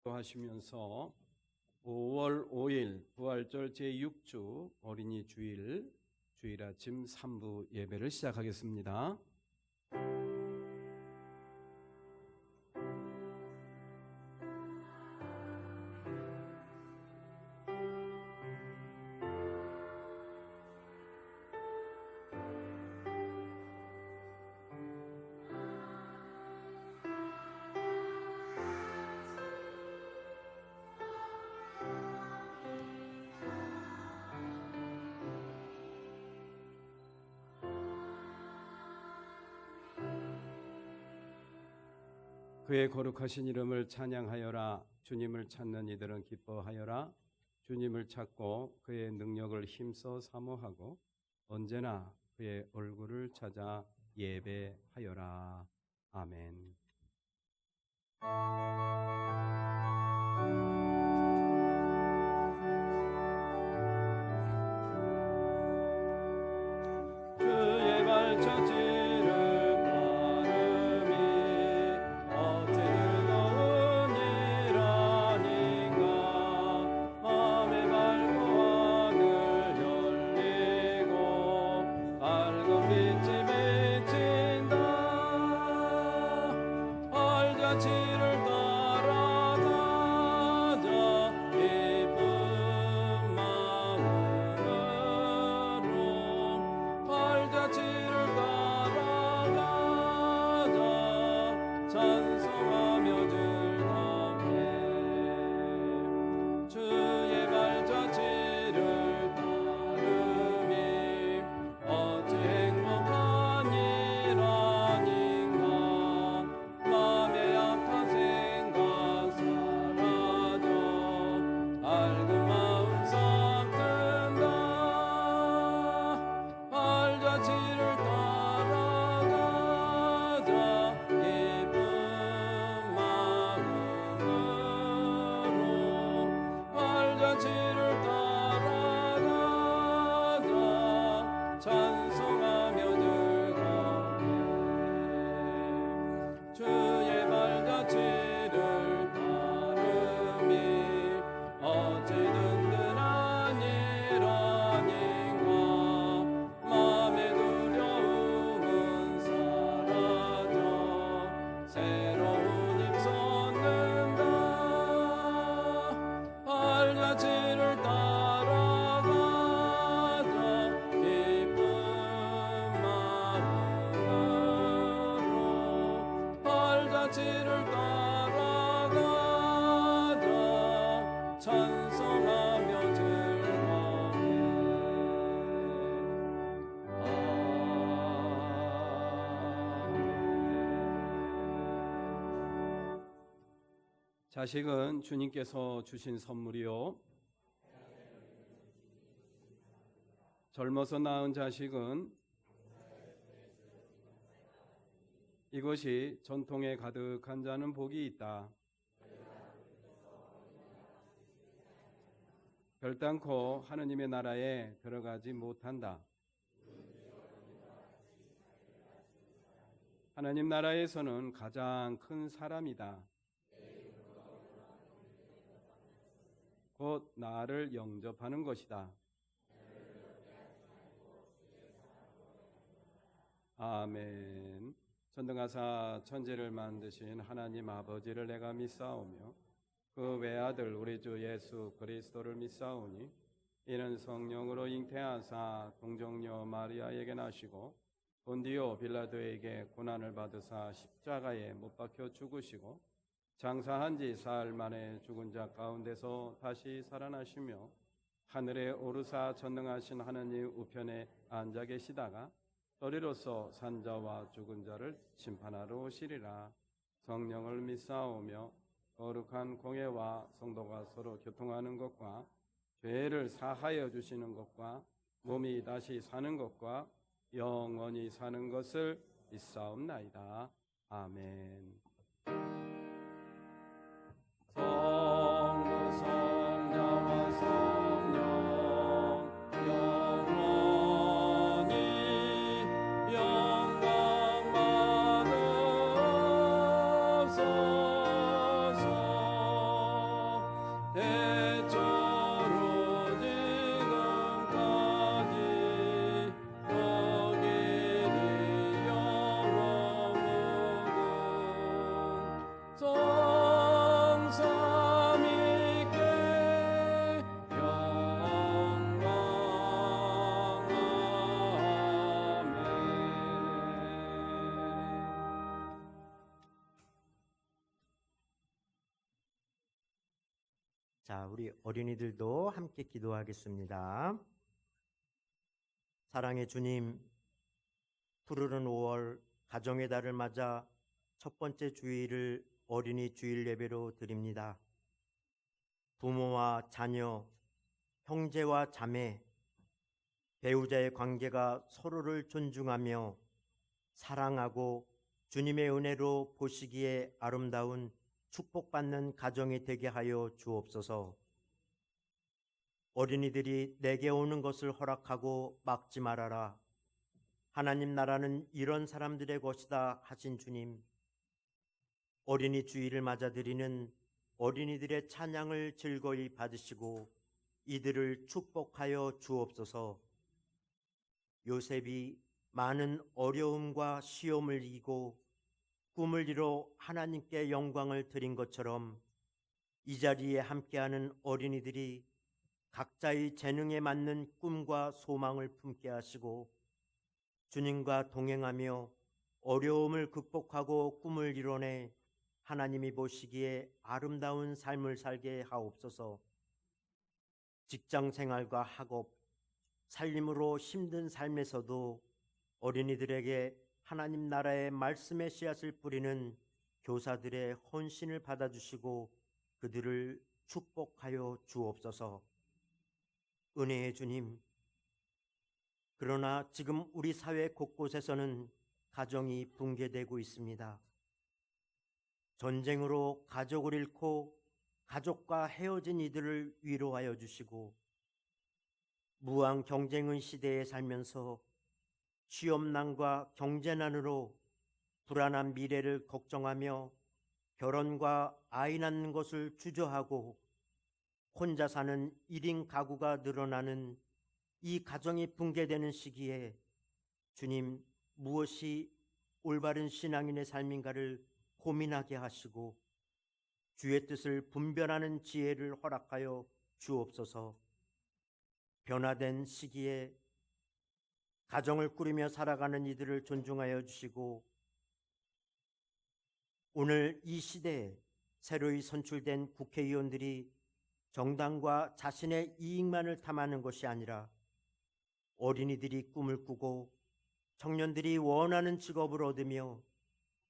기도하시면서 5월 5일 부활절 제6주 어린이 주일 아침 3부 예배를 시작하겠습니다. 그의 거룩하신 이름을 찬양하여라. 주님을 찾는 이들은 기뻐하여라. 주님을 찾고 그의 능력을 힘써 사모하고 언제나 그의 얼굴을 찾아 예배하여라. 아멘. 주의 발자취를 자식은 주님께서 주신 선물이요, 젊어서 낳은 자식은 이것이 전통에 가득한 자는 복이 있다. 결단코 하느님의 나라에 들어가지 못한다. 하느님 나라에서는 가장 큰 사람이다. 곧 나를 영접하는 것이다. 아멘. 전능하사 천지를 만드신 하나님 아버지를 내가 믿사오며 그 외아들 우리 주 예수 그리스도를 믿사오니 이는 성령으로 잉태하사 동정녀 마리아에게 나시고 본디오 빌라도에게 고난을 받으사 십자가에 못 박혀 죽으시고 장사한 지 사흘 만에 죽은 자 가운데서 다시 살아나시며 하늘에 오르사 전능하신 하느님 우편에 앉아 계시다가 너리로서 산자와 죽은 자를 심판하러 오시리라. 성령을 믿사오며 거룩한 공예와 성도가 서로 교통하는 것과 죄를 사하여 주시는 것과 몸이 다시 사는 것과 영원히 사는 것을 믿사옵나이다. 아멘. 자, 우리 어린이들도 함께 기도하겠습니다. 사랑의 주님, 푸르른 5월 가정의 달을 맞아 첫 번째 주일을 어린이 주일 예배로 드립니다. 부모와 자녀, 형제와 자매, 배우자의 관계가 서로를 존중하며 사랑하고 주님의 은혜로 보시기에 아름다운 축복받는 가정이 되게 하여 주옵소서. 어린이들이 내게 오는 것을 허락하고 막지 말아라. 하나님 나라는 이런 사람들의 것이다 하신 주님, 어린이 주일을 맞아드리는 어린이들의 찬양을 즐거이 받으시고 이들을 축복하여 주옵소서. 요셉이 많은 어려움과 시험을 이기고 꿈을 이뤄 하나님께 영광을 드린 것처럼 이 자리에 함께하는 어린이들이 각자의 재능에 맞는 꿈과 소망을 품게 하시고 주님과 동행하며 어려움을 극복하고 꿈을 이뤄내 하나님이 보시기에 아름다운 삶을 살게 하옵소서. 직장 생활과 학업, 살림으로 힘든 삶에서도 어린이들에게 하나님 나라의 말씀의 씨앗을 뿌리는 교사들의 헌신을 받아주시고 그들을 축복하여 주옵소서. 은혜의 주님, 그러나 지금 우리 사회 곳곳에서는 가정이 붕괴되고 있습니다. 전쟁으로 가족을 잃고 가족과 헤어진 이들을 위로하여 주시고 무한 경쟁의 시대에 살면서 취업난과 경제난으로 불안한 미래를 걱정하며 결혼과 아이 낳는 것을 주저하고 혼자 사는 1인 가구가 늘어나는 이 가정이 붕괴되는 시기에 주님, 무엇이 올바른 신앙인의 삶인가를 고민하게 하시고 주의 뜻을 분별하는 지혜를 허락하여 주옵소서. 변화된 시기에 가정을 꾸리며 살아가는 이들을 존중하여 주시고 오늘 이 시대에 새로이 선출된 국회의원들이 정당과 자신의 이익만을 탐하는 것이 아니라 어린이들이 꿈을 꾸고 청년들이 원하는 직업을 얻으며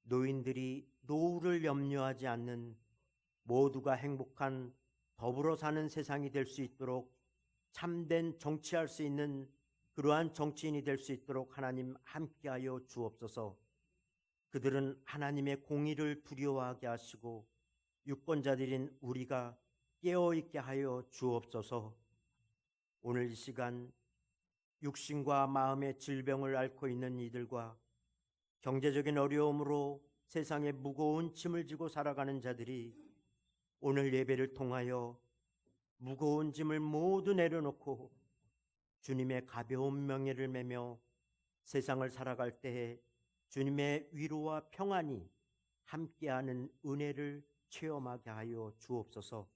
노인들이 노후를 염려하지 않는 모두가 행복한 더불어 사는 세상이 될 수 있도록 참된 정치할 수 있는 그러한 정치인이 될 수 있도록 하나님 함께하여 주옵소서. 그들은 하나님의 공의를 두려워하게 하시고 유권자들인 우리가 깨어있게 하여 주옵소서. 오늘 이 시간 육신과 마음의 질병을 앓고 있는 이들과 경제적인 어려움으로 세상에 무거운 짐을 지고 살아가는 자들이 오늘 예배를 통하여 무거운 짐을 모두 내려놓고 주님의 가벼운 명예를 매며 세상을 살아갈 때에 주님의 위로와 평안이 함께하는 은혜를 체험하게 하여 주옵소서.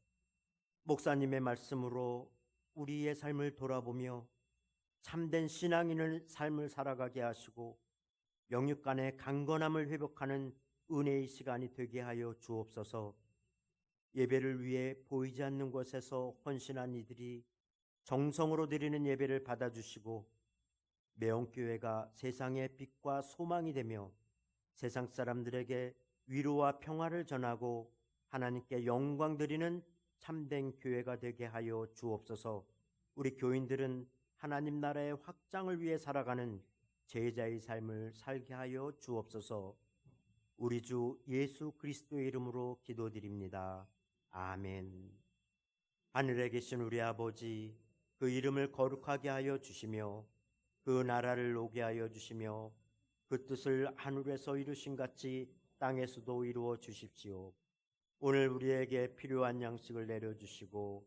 목사님의 말씀으로 우리의 삶을 돌아보며 참된 신앙인의 삶을 살아가게 하시고 영육 간의 강건함을 회복하는 은혜의 시간이 되게 하여 주옵소서. 예배를 위해 보이지 않는 곳에서 헌신한 이들이 정성으로 드리는 예배를 받아주시고 매형교회가 세상의 빛과 소망이 되며 세상 사람들에게 위로와 평화를 전하고 하나님께 영광 드리는 참된 교회가 되게 하여 주옵소서. 우리 교인들은 하나님 나라의 확장을 위해 살아가는 제자의 삶을 살게 하여 주옵소서. 우리 주 예수 그리스도의 이름으로 기도드립니다. 아멘. 하늘에 계신 우리 아버지, 그 이름을 거룩하게 하여 주시며 그 나라를 오게 하여 주시며 그 뜻을 하늘에서 이루신 같이 땅에서도 이루어 주십시오. 오늘 우리에게 필요한 양식을 내려주시고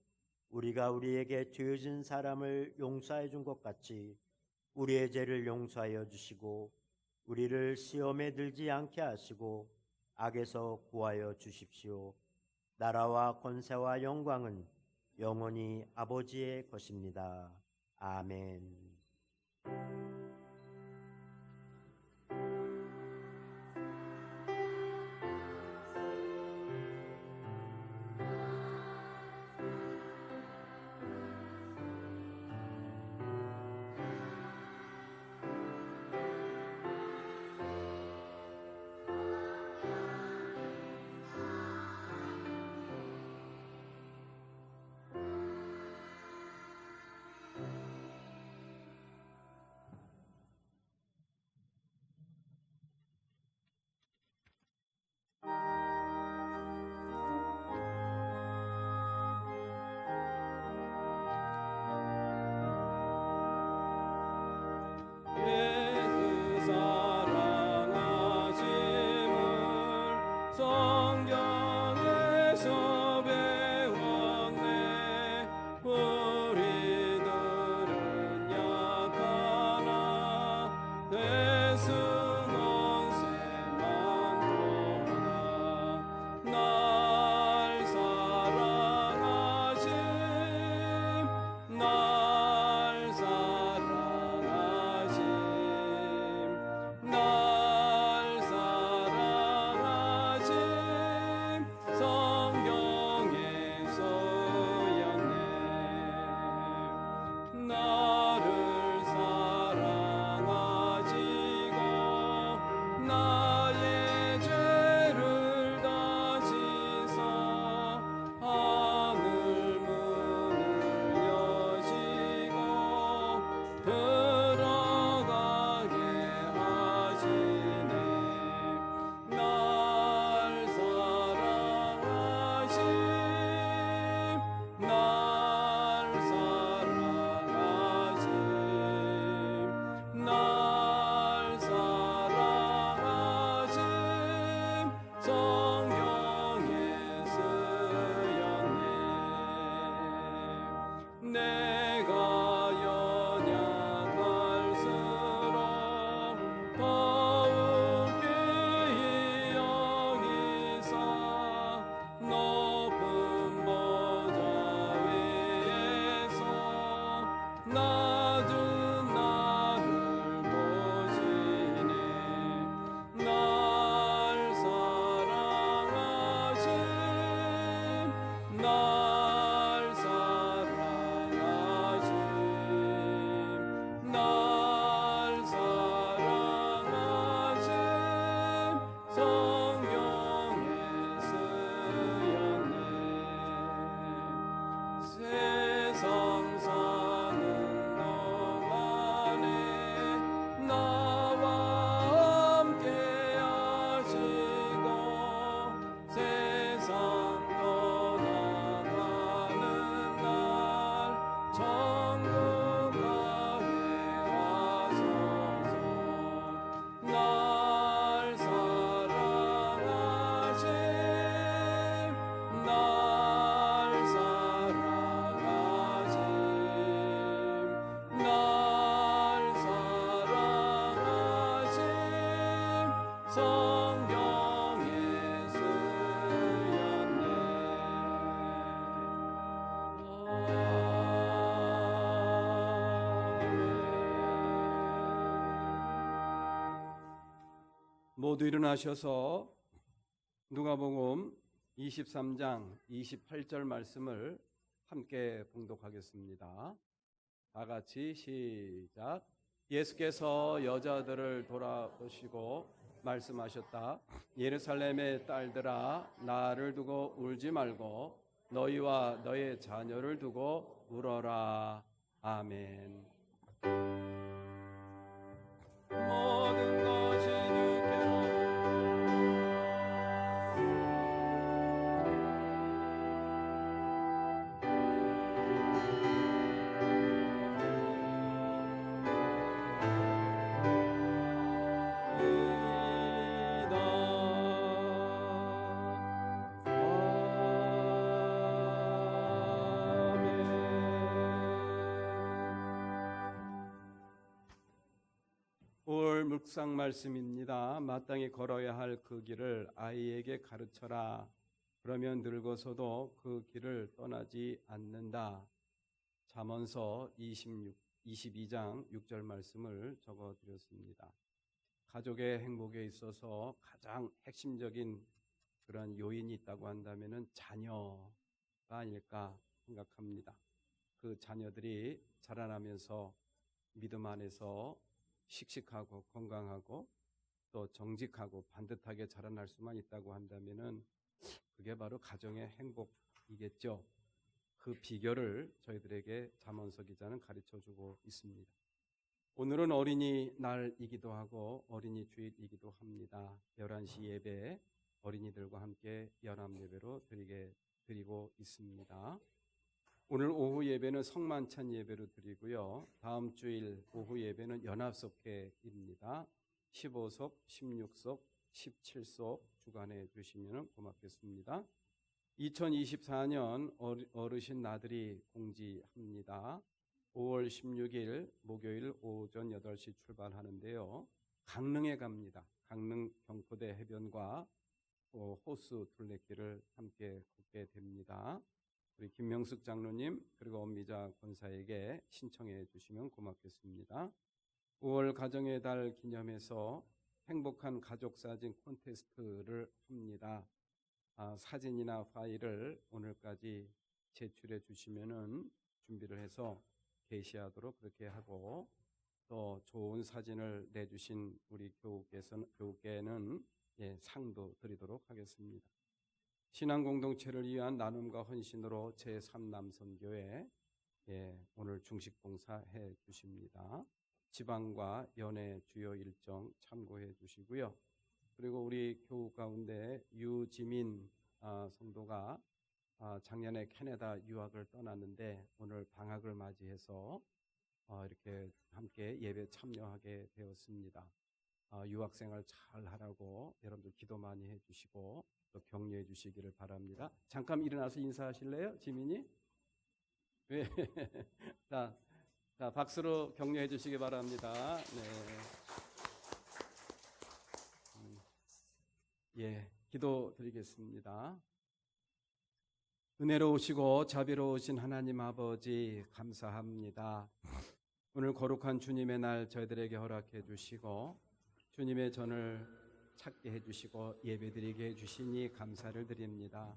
우리가 우리에게 죄진 사람을 용서해 준 것 같이 우리의 죄를 용서하여 주시고 우리를 시험에 들지 않게 하시고 악에서 구하여 주십시오. 나라와 권세와 영광은 영원히 아버지의 것입니다. 아멘. 모두 일어나셔서 누가복음 23장 28절 말씀을 함께 봉독하겠습니다. 다 같이 시작. 예수께서 여자들을 돌아보시고 말씀하셨다. 예루살렘의 딸들아, 나를 두고 울지 말고 너희와 너의 자녀를 두고 울어라. 아멘. 모든 것이 오늘 묵상 말씀입니다. 마땅히 걸어야 할 그 길을 아이에게 가르쳐라. 그러면 늙어서도 그 길을 떠나지 않는다. 잠언서 22장 6절 말씀을 적어드렸습니다. 가족의 행복에 있어서 가장 핵심적인 그런 요인이 있다고 한다면 자녀가 아닐까 생각합니다. 그 자녀들이 자라나면서 믿음 안에서 씩씩하고 건강하고 또 정직하고 반듯하게 자라날 수만 있다고 한다면은 그게 바로 가정의 행복이겠죠. 그 비결을 저희들에게 잠언서 기자는 가르쳐주고 있습니다. 오늘은 어린이날이기도 하고 어린이 주일이기도 합니다. 11시 예배 어린이들과 함께 연합예배로 드리고 있습니다. 오늘 오후 예배는 성만찬 예배로 드리고요. 다음 주일 오후 예배는 연합석회입니다. 15석, 16석, 17석 주관해 주시면 고맙겠습니다. 2024년 어르신 나들이 공지합니다. 5월 16일 목요일 오전 8시 출발하는데요. 강릉에 갑니다. 강릉 경포대 해변과 호수 둘레길을 함께 걷게 됩니다. 우리 김명숙 장로님 그리고 엄미자 권사에게 신청해 주시면 고맙겠습니다. 5월 가정의 달 기념해서 행복한 가족 사진 콘테스트를 합니다. 사진이나 파일을 오늘까지 제출해 주시면은 준비를 해서 게시하도록 그렇게 하고 또 좋은 사진을 내주신 우리 교우께는 상도 드리도록 하겠습니다. 신앙 공동체를 위한 나눔과 헌신으로 제3남선교회 오늘 중식 봉사해 주십니다. 지방과 연회 주요 일정 참고해 주시고요. 그리고 우리 교우 가운데 유지민 성도가 작년에 캐나다 유학을 떠났는데 오늘 방학을 맞이해서 이렇게 함께 예배 참여하게 되었습니다. 유학생활 잘 하라고 여러분들 기도 많이 해주시고 또 격려해 주시기를 바랍니다. 잠깐 일어나서 인사하실래요? 지민이? 네. 자, 박수로 격려해 주시기 바랍니다. 네. 기도 드리겠습니다. 은혜로우시고 자비로우신 하나님 아버지 감사합니다. 오늘 거룩한 주님의 날 저희들에게 허락해 주시고 주님의 전을 찾게 해주시고 예배드리게 해주시니 감사를 드립니다.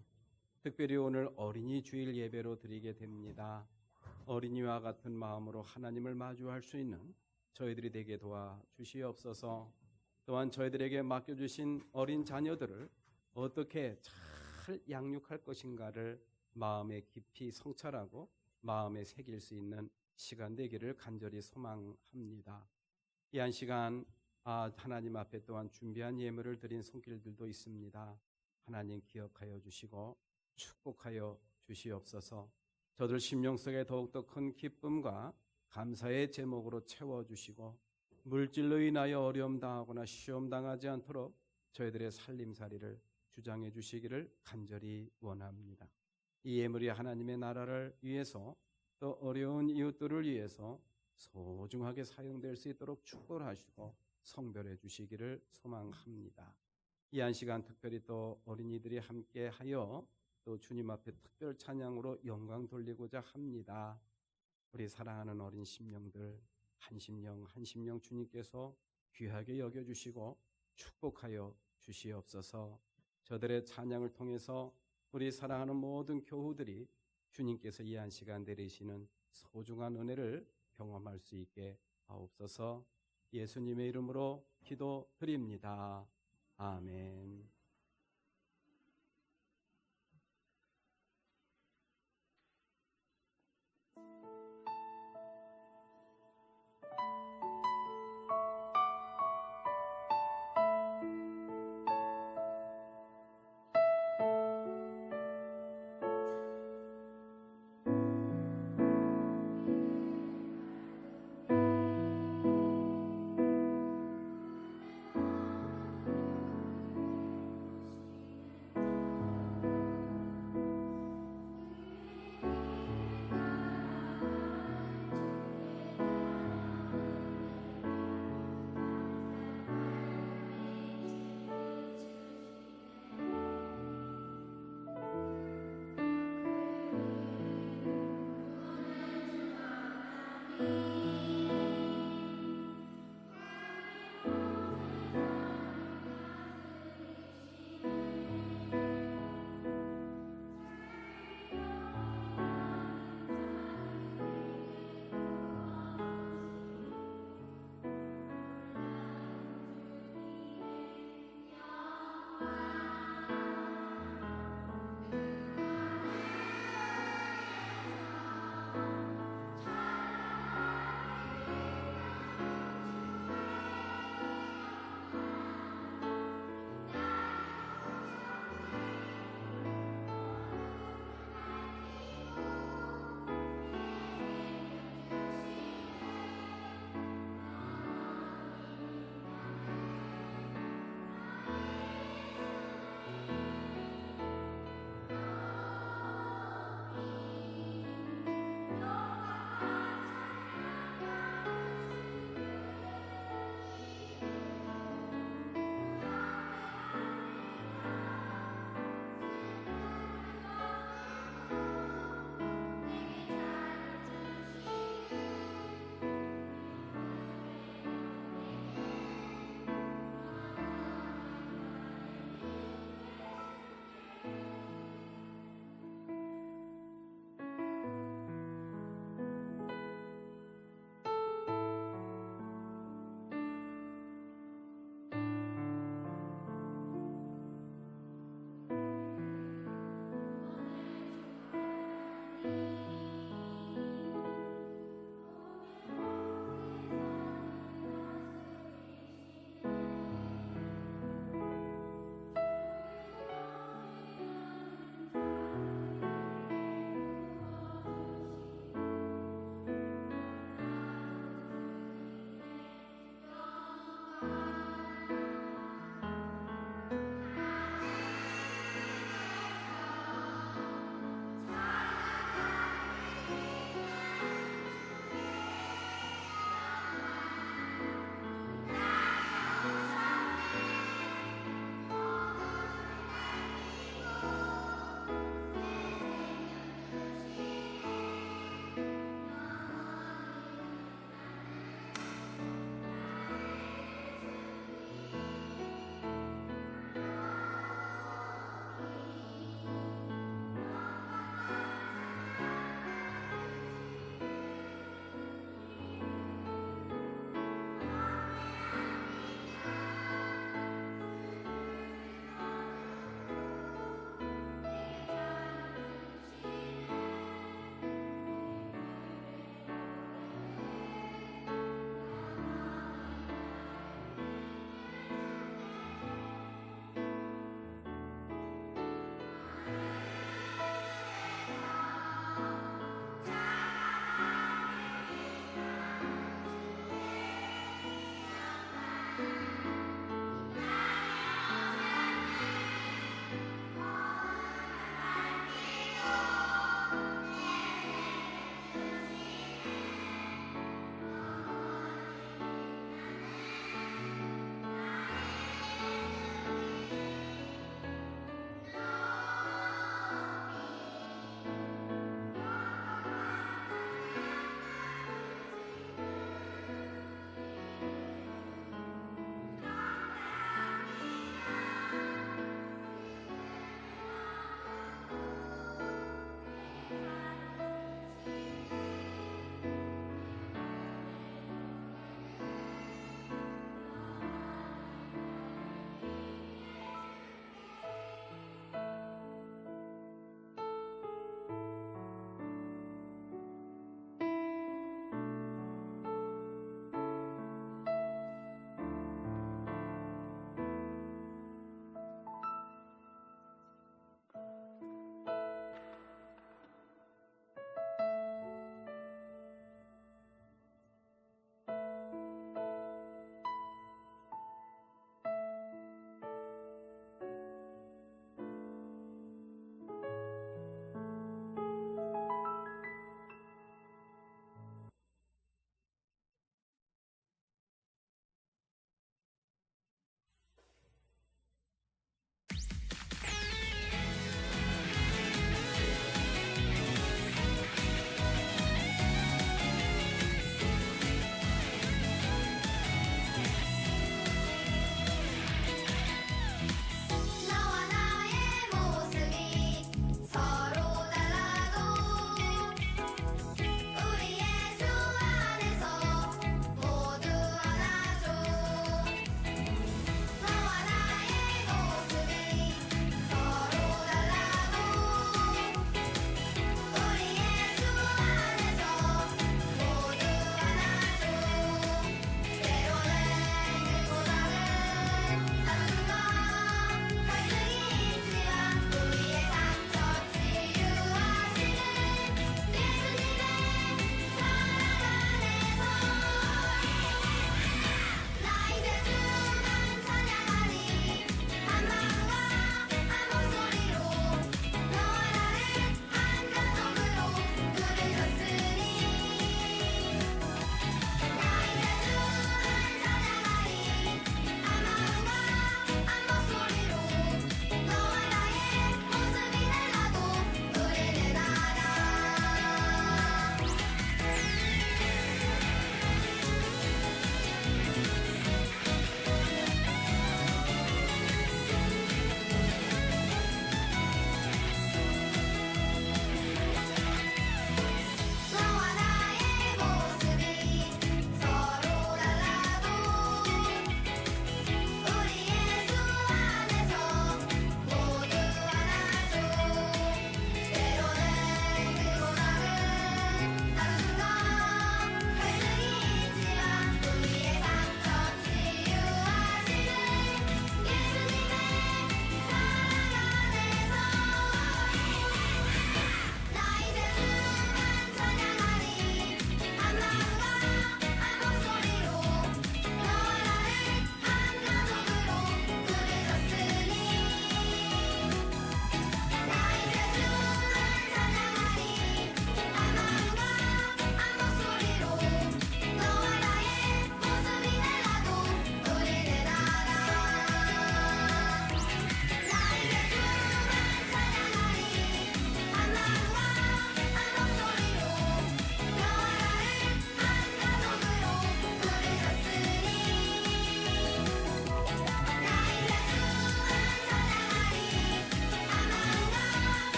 특별히 오늘 어린이 주일 예배로 드리게 됩니다. 어린이와 같은 마음으로 하나님을 마주할 수 있는 저희들이 되게 도와주시옵소서. 또한 저희들에게 맡겨주신 어린 자녀들을 어떻게 잘 양육할 것인가를 마음에 깊이 성찰하고 마음에 새길 수 있는 시간 되기를 간절히 소망합니다. 이 한 시간 하나님 앞에 또한 준비한 예물을 드린 손길들도 있습니다. 하나님 기억하여 주시고 축복하여 주시옵소서. 저들 심령 속에 더욱더 큰 기쁨과 감사의 제목으로 채워주시고 물질로 인하여 어려움 당하거나 시험 당하지 않도록 저희들의 살림살이를 주장해 주시기를 간절히 원합니다. 이 예물이 하나님의 나라를 위해서 또 어려운 이웃들을 위해서 소중하게 사용될 수 있도록 축복을 하시고 성별해 주시기를 소망합니다. 이 한 시간 특별히 또 어린이들이 함께하여 또 주님 앞에 특별 찬양으로 영광 돌리고자 합니다. 우리 사랑하는 어린 심령들 한 심령 한 심령 주님께서 귀하게 여겨주시고 축복하여 주시옵소서. 저들의 찬양을 통해서 우리 사랑하는 모든 교우들이 주님께서 이 한 시간 내리시는 소중한 은혜를 경험할 수 있게 하옵소서. 예수님의 이름으로 기도드립니다. 아멘.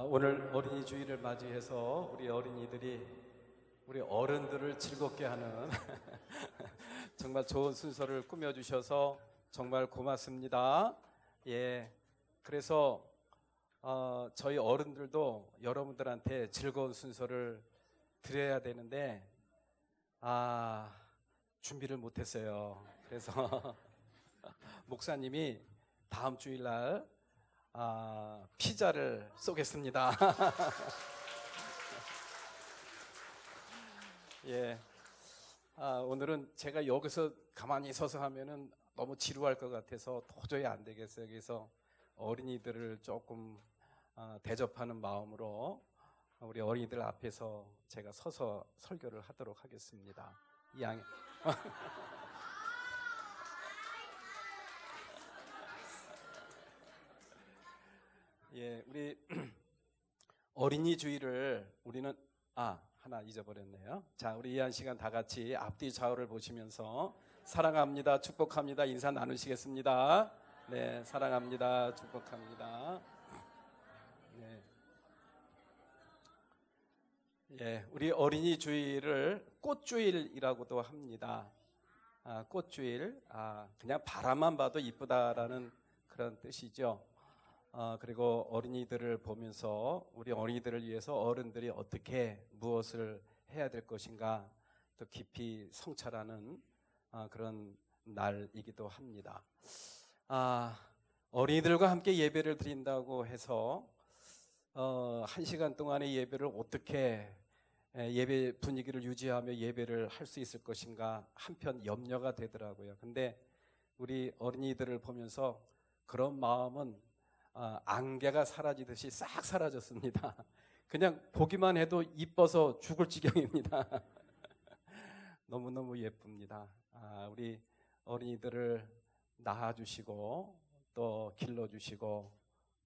오늘 어린이 주일을 맞이해서 우리 어린이들이 우리 어른들을 즐겁게 하는 정말 좋은 순서를 꾸며주셔서 정말 고맙습니다. 예, 그래서 저희 어른들도 여러분들한테 즐거운 순서를 드려야 되는데 준비를 못했어요. 그래서 목사님이 다음 주일날 피자를 쏘겠습니다. 예, 오늘은 제가 여기서 가만히 서서 하면은 너무 지루할 것 같아서 도저히 안 되겠어요. 그래서 어린이들을 조금 대접하는 마음으로 우리 어린이들 앞에서 제가 서서 설교를 하도록 하겠습니다. 예, 우리 어린이 주일을 우리는 하나 잊어버렸네요. 자, 우리 이 한 시간 다 같이 앞뒤 좌우를 보시면서 사랑합니다, 축복합니다 인사 나누시겠습니다. 네, 사랑합니다, 축복합니다. 네. 예, 우리 어린이 주일을 꽃주일이라고도 합니다. 꽃주일, 그냥 바라만 봐도 이쁘다라는 그런 뜻이죠. 그리고 어린이들을 보면서 우리 어린이들을 위해서 어른들이 어떻게 무엇을 해야 될 것인가 또 깊이 성찰하는 그런 날이기도 합니다. 어린이들과 함께 예배를 드린다고 해서 1시간 동안의 예배를 어떻게 예배 분위기를 유지하며 예배를 할 수 있을 것인가 한편 염려가 되더라고요. 근데 우리 어린이들을 보면서 그런 마음은 안개가 사라지듯이 싹 사라졌습니다. 그냥 보기만 해도 이뻐서 죽을 지경입니다. 너무너무 예쁩니다. 우리 어린이들을 낳아주시고 또 길러주시고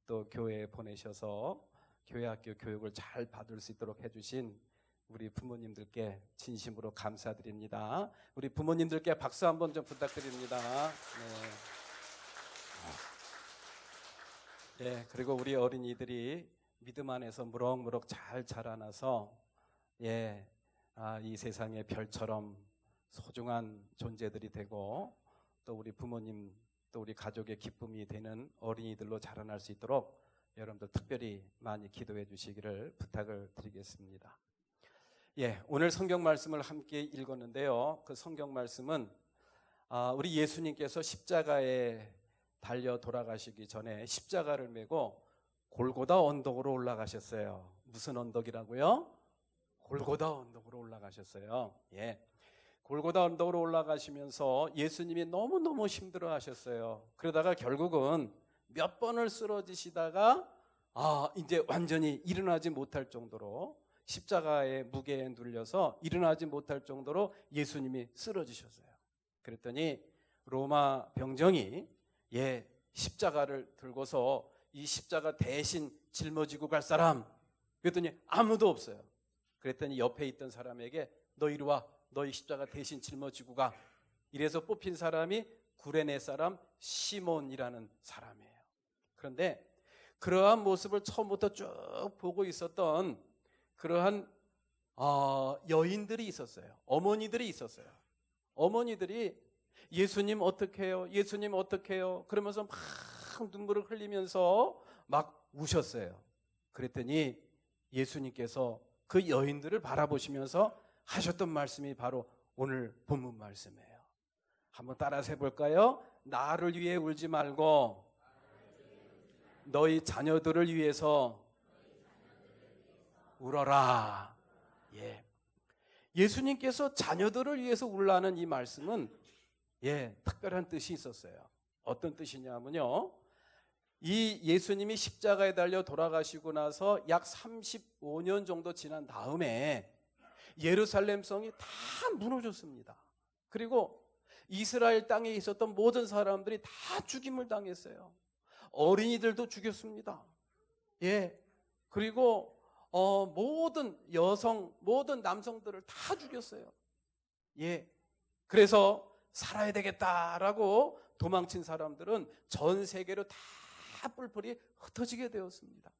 또 교회에 보내셔서 교회 학교 교육을 잘 받을 수 있도록 해주신 우리 부모님들께 진심으로 감사드립니다. 우리 부모님들께 박수 한번 좀 부탁드립니다. 네, 그리고 우리 어린이들이 믿음 안에서 무럭무럭 잘 자라나서 이 세상의 별처럼 소중한 존재들이 되고 또 우리 부모님 또 우리 가족의 기쁨이 되는 어린이들로 자라날 수 있도록 여러분들 특별히 많이 기도해 주시기를 부탁을 드리겠습니다. 오늘 성경 말씀을 함께 읽었는데요. 그 성경 말씀은 우리 예수님께서 십자가에 달려 돌아가시기 전에 십자가를 메고 골고다 언덕으로 올라가셨어요. 무슨 언덕이라고요? 골고다 언덕으로 올라가셨어요. 골고다 언덕으로 올라가시면서 예수님이 너무너무 힘들어 하셨어요. 그러다가 결국은 몇 번을 쓰러지시다가 이제 완전히 일어나지 못할 정도로 십자가의 무게에 눌려서 일어나지 못할 정도로 예수님이 쓰러지셨어요. 그랬더니 로마 병정이 십자가를 들고서 이 십자가 대신 짊어지고 갈 사람, 그랬더니 아무도 없어요. 그랬더니 옆에 있던 사람에게 너 이리 와, 너희 십자가 대신 짊어지고 가. 이래서 뽑힌 사람이 구레네 사람 시몬이라는 사람이에요. 그런데 그러한 모습을 처음부터 쭉 보고 있었던 그러한 여인들이 있었어요. 어머니들이 있었어요. 어머니들이 예수님 어떻게 해요? 예수님 어떻게 해요? 그러면서 막 눈물을 흘리면서 막 우셨어요. 그랬더니 예수님께서 그 여인들을 바라보시면서 하셨던 말씀이 바로 오늘 본문 말씀이에요. 한번 따라서 해볼까요? 나를 위해 울지 말고 너희 자녀들을 위해서 울어라. 예수님께서 자녀들을 위해서 울라는 이 말씀은 특별한 뜻이 있었어요. 어떤 뜻이냐면요, 이 예수님이 십자가에 달려 돌아가시고 나서 약 35년 정도 지난 다음에 예루살렘 성이 다 무너졌습니다. 그리고 이스라엘 땅에 있었던 모든 사람들이 다 죽임을 당했어요. 어린이들도 죽였습니다. 그리고 모든 여성, 모든 남성들을 다 죽였어요. 그래서 살아야 되겠다라고 도망친 사람들은 전 세계로 다 뿔뿔이 흩어지게 되었습니다.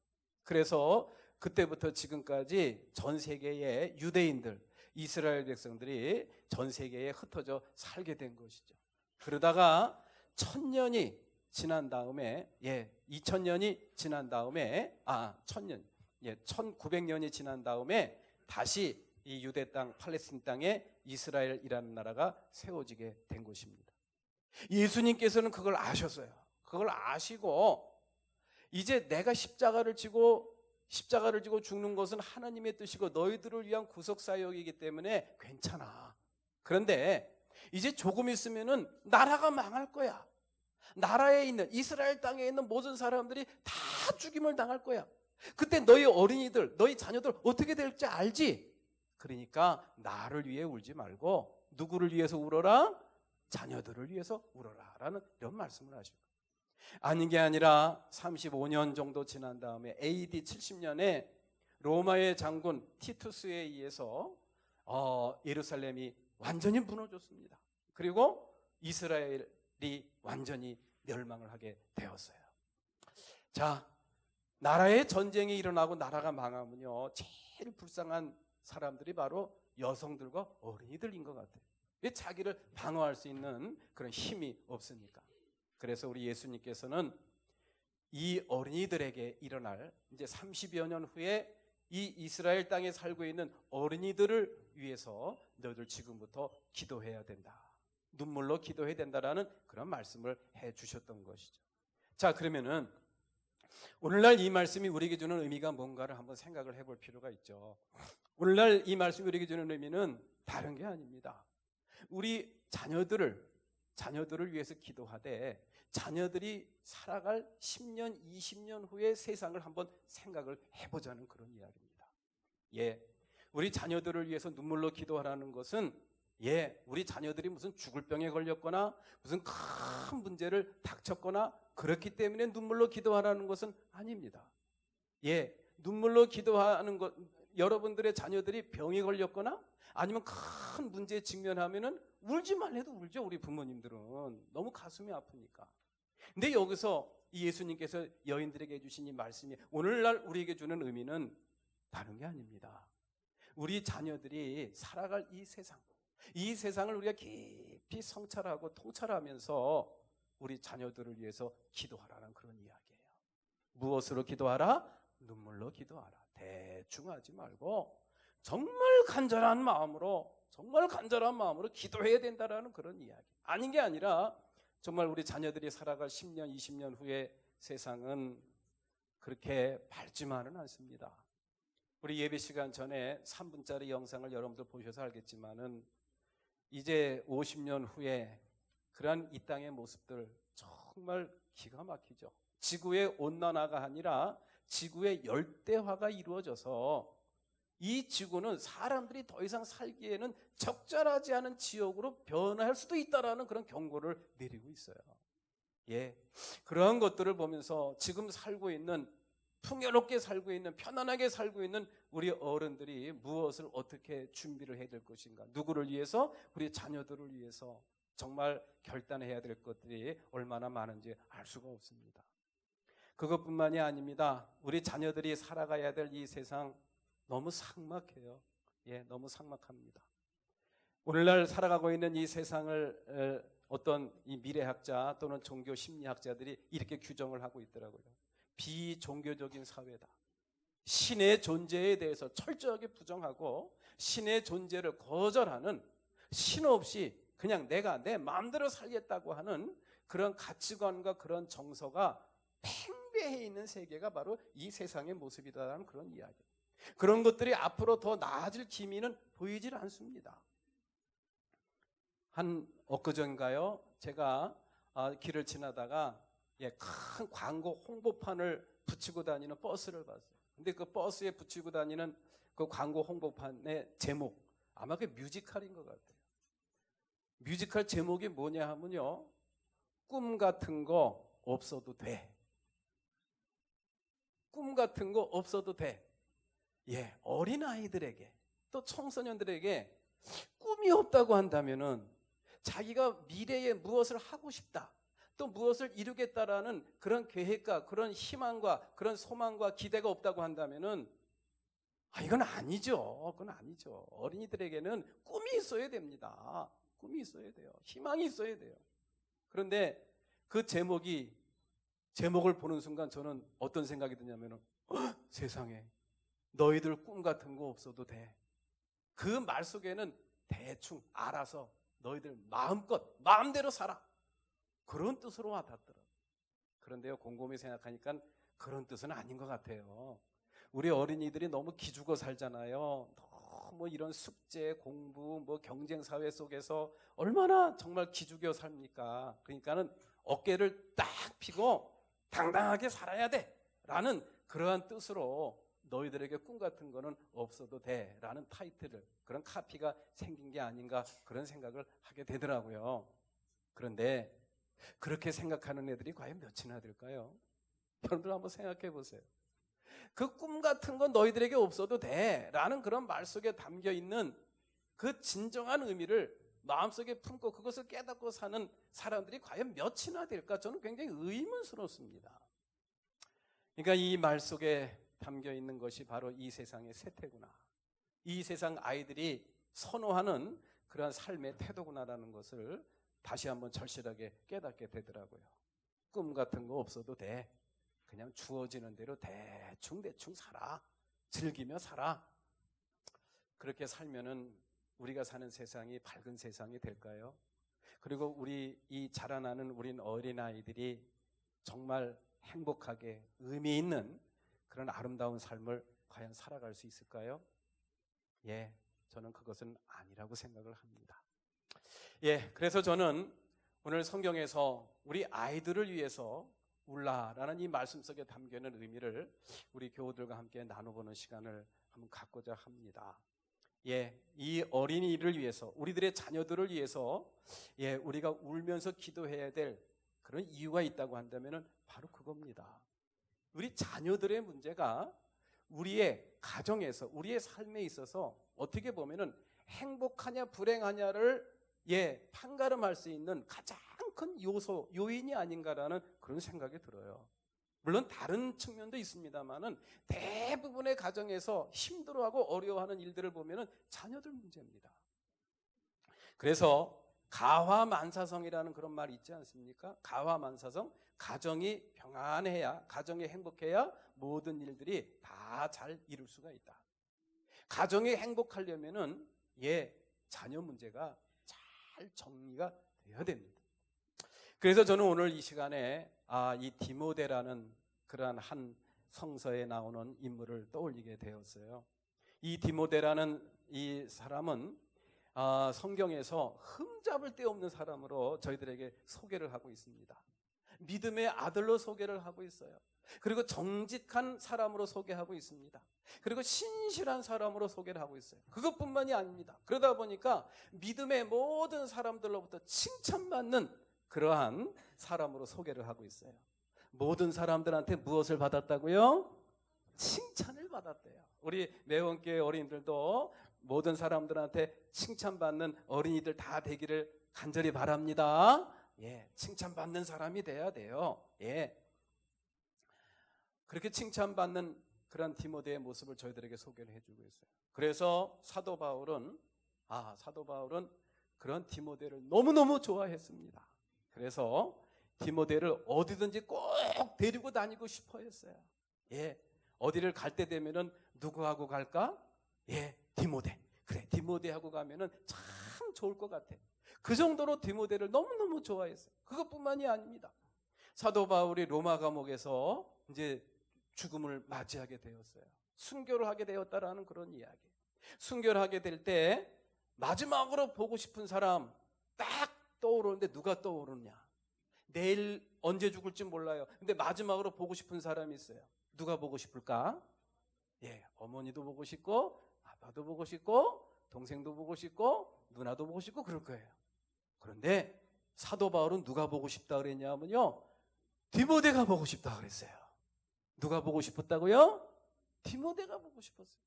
그래서 그때부터 지금까지 전 세계의 유대인들, 이스라엘 백성들이 전 세계에 흩어져 살게 된 것이죠. 그러다가 1000년이 지난 다음에 2000년이 지난 다음에 1900년이 지난 다음에 다시 이 유대 땅, 팔레스틴 땅에 이스라엘이라는 나라가 세워지게 된 것입니다. 예수님께서는 그걸 아셨어요. 그걸 아시고 이제 내가 십자가를 지고 죽는 것은 하나님의 뜻이고 너희들을 위한 구속 사역이기 때문에 괜찮아. 그런데 이제 조금 있으면은 나라가 망할 거야. 나라에 있는 이스라엘 땅에 있는 모든 사람들이 다 죽임을 당할 거야. 그때 너희 어린이들, 너희 자녀들 어떻게 될지 알지? 그러니까 나를 위해 울지 말고 누구를 위해서 울어라? 자녀들을 위해서 울어라 라는 이런 말씀을 하십니다. 아닌 게 아니라 35년 정도 지난 다음에 AD 70년에 로마의 장군 티투스에 의해서 예루살렘이 완전히 무너졌습니다. 그리고 이스라엘이 완전히 멸망을 하게 되었어요. 자, 나라의 전쟁이 일어나고 나라가 망하면요, 제일 불쌍한 사람들이 바로 여성들과 어린이들인 것 같아요. 왜? 자기를 방어할 수 있는 그런 힘이 없으니까. 그래서 우리 예수님께서는 이 어린이들에게 일어날 이제 30여 년 후에 이 이스라엘 땅에 살고 있는 어린이들을 위해서 너희들 지금부터 기도해야 된다. 눈물로 기도해야 된다라는 그런 말씀을 해 주셨던 것이죠. 자, 그러면은 오늘날 이 말씀이 우리에게 주는 의미가 뭔가를 한번 생각을 해볼 필요가 있죠. 오늘날 이 말씀이 우리에게 주는 의미는 다른 게 아닙니다. 우리 자녀들을 위해서 기도하되 자녀들이 살아갈 10년, 20년 후의 세상을 한번 생각을 해보자는 그런 이야기입니다. 우리 자녀들을 위해서 눈물로 기도하라는 것은 우리 자녀들이 무슨 죽을 병에 걸렸거나 무슨 큰 문제를 닥쳤거나 그렇기 때문에 눈물로 기도하라는 것은 아닙니다. 눈물로 기도하는 것, 여러분들의 자녀들이 병에 걸렸거나 아니면 큰 문제에 직면하면은 울지만 해도 울죠. 우리 부모님들은 너무 가슴이 아프니까. 근데 여기서 이 예수님께서 여인들에게 해주신 이 말씀이 오늘날 우리에게 주는 의미는 다른 게 아닙니다. 우리 자녀들이 살아갈 이 세상을 우리가 깊이 성찰하고 통찰하면서 우리 자녀들을 위해서 기도하라는 그런 이야기예요. 무엇으로 기도하라? 눈물로 기도하라. 대충 하지 말고 정말 간절한 마음으로 기도해야 된다라는 그런 이야기. 아닌 게 아니라 정말 우리 자녀들이 살아갈 10년, 20년 후의 세상은 그렇게 밝지만은 않습니다. 우리 예배 시간 전에 3분짜리 영상을 여러분들 보셔서 알겠지만은 이제 50년 후에 그러한 이 땅의 모습들 정말 기가 막히죠. 지구의 온난화가 아니라 지구의 열대화가 이루어져서 이 지구는 사람들이 더 이상 살기에는 적절하지 않은 지역으로 변할 수도 있다라는 그런 경고를 내리고 있어요. 그러한 것들을 보면서 지금 살고 있는 풍요롭게 살고 있는 편안하게 살고 있는 우리 어른들이 무엇을 어떻게 준비를 해야 될 것인가, 누구를 위해서? 우리 자녀들을 위해서 정말 결단해야 될 것들이 얼마나 많은지 알 수가 없습니다. 그것뿐만이 아닙니다. 우리 자녀들이 살아가야 될 이 세상 너무 삭막해요. 너무 삭막합니다. 오늘날 살아가고 있는 이 세상을 어떤 이 미래학자 또는 종교 심리학자들이 이렇게 규정을 하고 있더라고요. 비종교적인 사회다. 신의 존재에 대해서 철저하게 부정하고 신의 존재를 거절하는, 신 없이 그냥 내가 내 마음대로 살겠다고 하는 그런 가치관과 그런 정서가 팽배해 있는 세계가 바로 이 세상의 모습이다라는 그런 이야기. 그런 것들이 앞으로 더 나아질 기미는 보이질 않습니다. 한 엊그제인가요? 제가 길을 지나다가 큰 광고 홍보판을 붙이고 다니는 버스를 봤어요. 근데 그 버스에 붙이고 다니는 그 광고 홍보판의 제목, 아마 그 뮤지컬인 것 같아요. 뮤지컬 제목이 뭐냐 하면요, 꿈 같은 거 없어도 돼. 꿈 같은 거 없어도 돼. 어린아이들에게 또 청소년들에게 꿈이 없다고 한다면은 자기가 미래에 무엇을 하고 싶다, 또 무엇을 이루겠다라는 그런 계획과 그런 희망과 그런 소망과 기대가 없다고 한다면은 이건 아니죠. 그건 아니죠. 어린이들에게는 꿈이 있어야 됩니다. 꿈이 있어야 돼요. 희망이 있어야 돼요. 그런데 그 제목을 보는 순간 저는 어떤 생각이 드냐면은 세상에 너희들 꿈 같은 거 없어도 돼. 그 말 속에는 대충 알아서 너희들 마음대로 살아. 그런 뜻으로 와닿더라고요. 그런데요, 곰곰이 생각하니까 그런 뜻은 아닌 것 같아요. 우리 어린이들이 너무 기죽어 살잖아요. 너무 이런 숙제, 공부, 경쟁 사회 속에서 얼마나 정말 기죽여 삽니까? 그러니까는 어깨를 딱 펴고 당당하게 살아야 돼 라는 그러한 뜻으로 너희들에게 꿈 같은 거는 없어도 돼 라는 타이틀을, 그런 카피가 생긴 게 아닌가 그런 생각을 하게 되더라고요. 그런데 그렇게 생각하는 애들이 과연 몇이나 될까요? 여러분들 한번 생각해 보세요. 그 꿈 같은 건 너희들에게 없어도 돼 라는 그런 말 속에 담겨 있는 그 진정한 의미를 마음속에 품고 그것을 깨닫고 사는 사람들이 과연 몇이나 될까? 저는 굉장히 의문스럽습니다. 그러니까 이 말 속에 담겨 있는 것이 바로 이 세상의 세태구나, 이 세상 아이들이 선호하는 그런 삶의 태도구나라는 것을 다시 한번 절실하게 깨닫게 되더라고요. 꿈 같은 거 없어도 돼. 그냥 주어지는 대로 대충 살아. 즐기며 살아. 그렇게 살면은 우리가 사는 세상이 밝은 세상이 될까요? 그리고 우리 이 자라나는 우린 어린아이들이 정말 행복하게 의미 있는 그런 아름다운 삶을 과연 살아갈 수 있을까요? 저는 그것은 아니라고 생각을 합니다. 그래서 저는 오늘 성경에서 우리 아이들을 위해서 울라라는 이 말씀 속에 담겨있는 의미를 우리 교우들과 함께 나눠보는 시간을 한번 갖고자 합니다. 이 어린이를 위해서, 우리들의 자녀들을 위해서 우리가 울면서 기도해야 될 그런 이유가 있다고 한다면 바로 그겁니다. 우리 자녀들의 문제가 우리의 가정에서, 우리의 삶에 있어서 어떻게 보면은 행복하냐 불행하냐를 판가름할 수 있는 가장 큰 요인이 아닌가라는 그런 생각이 들어요. 물론 다른 측면도 있습니다만은 대부분의 가정에서 힘들어하고 어려워하는 일들을 보면은 자녀들 문제입니다. 그래서 가화만사성이라는 그런 말이 있지 않습니까? 가화만사성, 가정이 평안해야, 가정이 행복해야 모든 일들이 다 잘 이룰 수가 있다. 가정이 행복하려면은 자녀 문제가 잘 정리가 되어야 됩니다. 그래서 저는 오늘 이 시간에 이 디모데라는 그러한 한 성서에 나오는 인물을 떠올리게 되었어요. 이 디모데라는 이 사람은 성경에서 흠잡을 데 없는 사람으로 저희들에게 소개를 하고 있습니다. 믿음의 아들로 소개를 하고 있어요. 그리고 정직한 사람으로 소개하고 있습니다. 그리고 신실한 사람으로 소개를 하고 있어요. 그것뿐만이 아닙니다. 그러다 보니까 믿음의 모든 사람들로부터 칭찬받는 그러한 사람으로 소개를 하고 있어요. 모든 사람들한테 무엇을 받았다고요? 칭찬을 받았대요. 우리 매원교회 어린이들도 모든 사람들한테 칭찬받는 어린이들 다 되기를 간절히 바랍니다. 칭찬받는 사람이 돼야 돼요. 그렇게 칭찬받는 그런 디모데의 모습을 저희들에게 소개를 해주고 있어요. 그래서 사도 바울은 그런 디모데를 너무너무 좋아했습니다. 그래서 디모데를 어디든지 꼭 데리고 다니고 싶어 했어요. 어디를 갈 때 되면은 누구하고 갈까? 디모데. 그래, 디모데하고 가면은 참 좋을 것 같아. 그 정도로 디모데를 너무너무 좋아했어요. 그것뿐만이 아닙니다. 사도 바울이 로마 감옥에서 이제 죽음을 맞이하게 되었어요. 순교를 하게 되었다라는 그런 이야기. 순교를 하게 될 때 마지막으로 보고 싶은 사람 딱 떠오르는데 누가 떠오르냐? 내일 언제 죽을지 몰라요. 근데 마지막으로 보고 싶은 사람이 있어요. 누가 보고 싶을까? 어머니도 보고 싶고 아빠도 보고 싶고 동생도 보고 싶고 누나도 보고 싶고 그럴 거예요. 그런데 사도 바울은 누가 보고 싶다 그랬냐면요, 디모데가 보고 싶다 그랬어요. 누가 보고 싶었다고요? 디모데가 보고 싶었어요.